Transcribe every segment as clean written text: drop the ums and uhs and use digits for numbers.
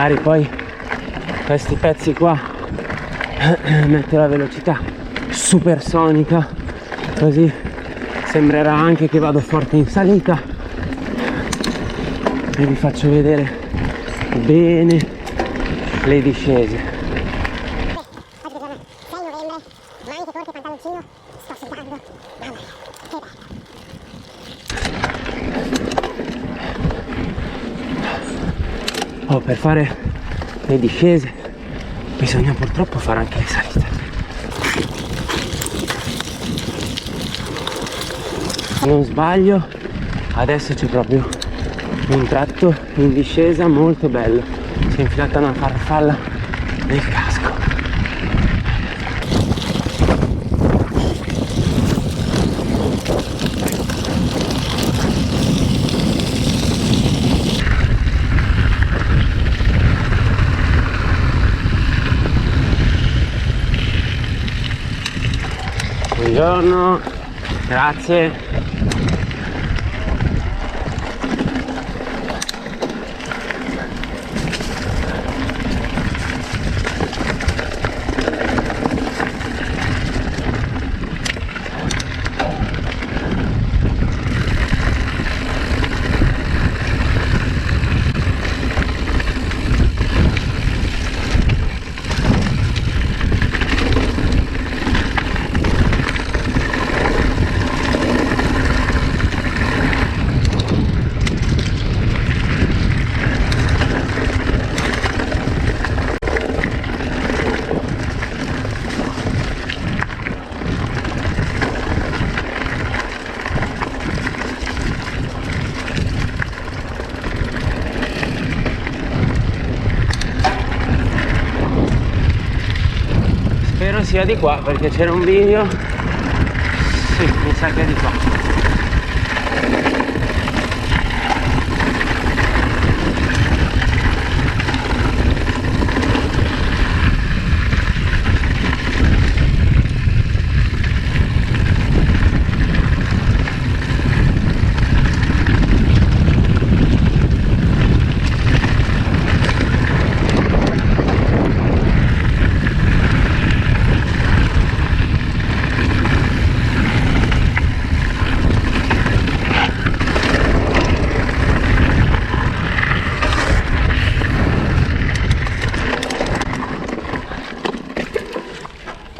magari poi questi pezzi qua metto la velocità supersonica, così sembrerà anche che vado forte in salita, e vi faccio vedere bene le discese. Oh, per fare le discese bisogna purtroppo fare anche le salite. Non sbaglio, adesso c'è proprio un tratto in discesa molto bello. Si è infilata una farfalla nel casco. Buongiorno, grazie. Spero sia di qua perché c'era un video. Sì, mi sa che è di qua.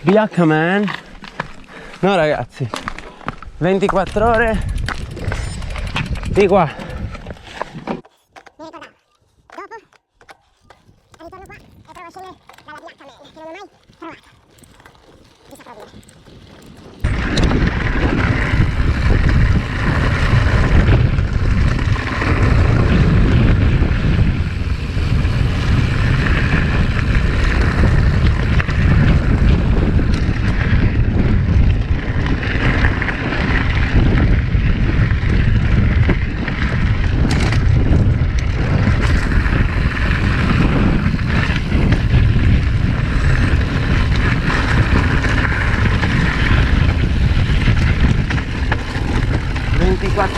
BH man. No ragazzi, 24 ore di qua. Mi ricordavo, dopo ritorno qua e provo a scendere dalla BH man, che non ho mai provato. Vi saprò dire.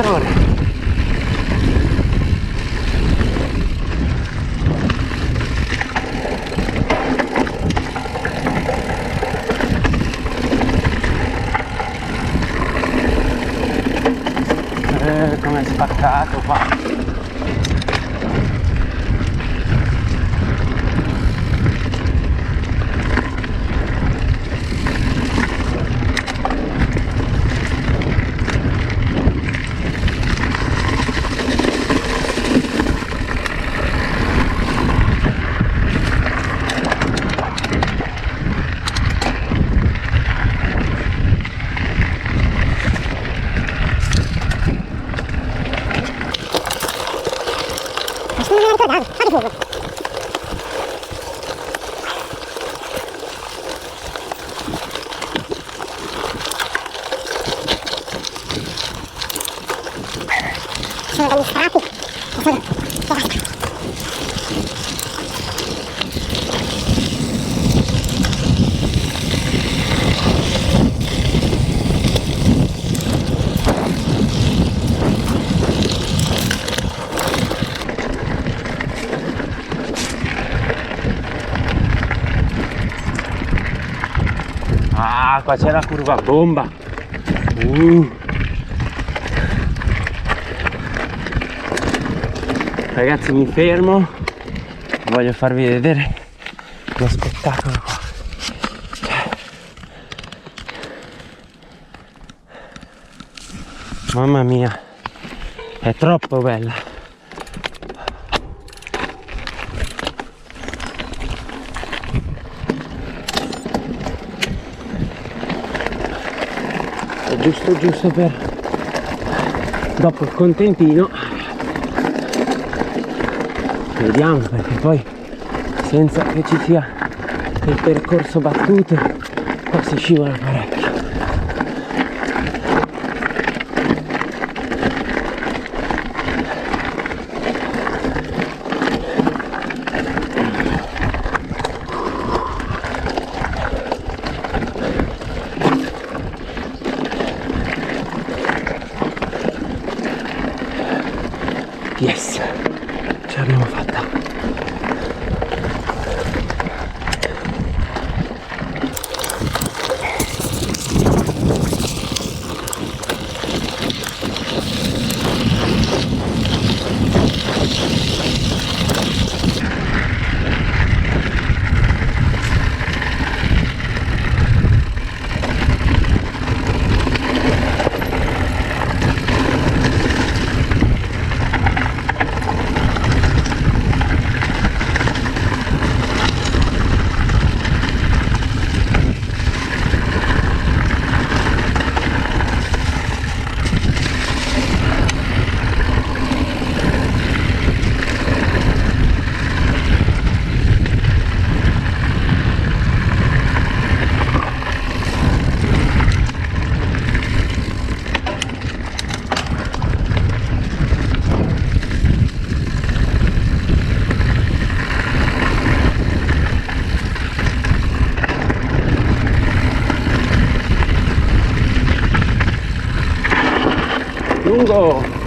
Ore. Come è spaccato qua. Ah, qua c'è la curva bomba. Ragazzi, mi fermo, voglio farvi vedere lo spettacolo qua. Mamma mia, è troppo bella. È giusto per dopo il contentino. Vediamo, perché poi senza che ci sia il percorso battuto qua si scivola parecchio. Yes, ce l'abbiamo fatta. Lungo!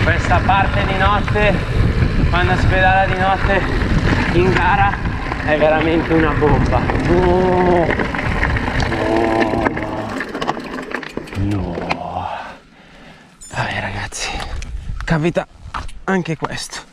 Questa parte di notte, quando si pedala di notte in gara, è veramente una bomba. No. Vabbè ragazzi, capita anche questo.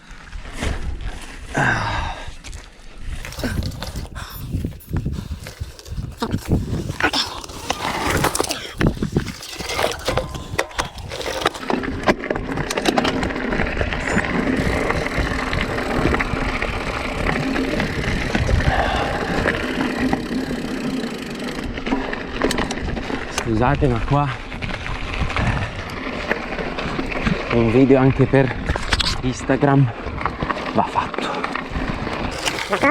Scusate, ma qua un video anche per Instagram va fatto. Ok,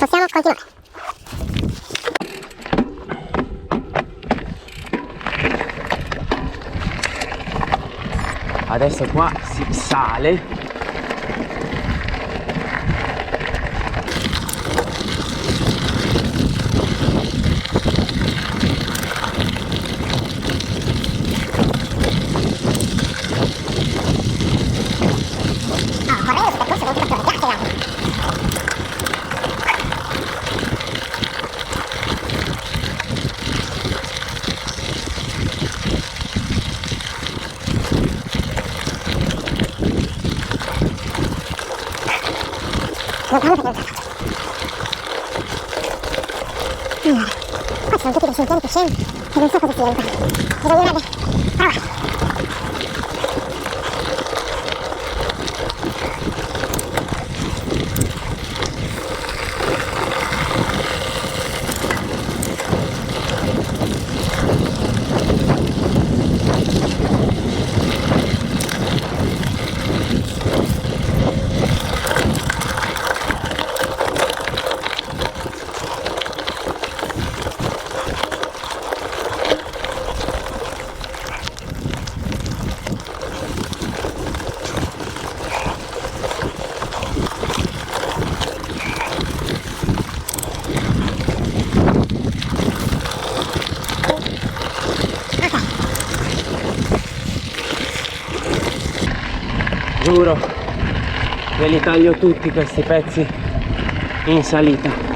possiamo continuare. Adesso qua si sale. Allora, qua ci sono tutti dei sentieri che scendi e non so cosa sia. Bisognerebbe provare. giuro ve li taglio tutti questi pezzi in salita.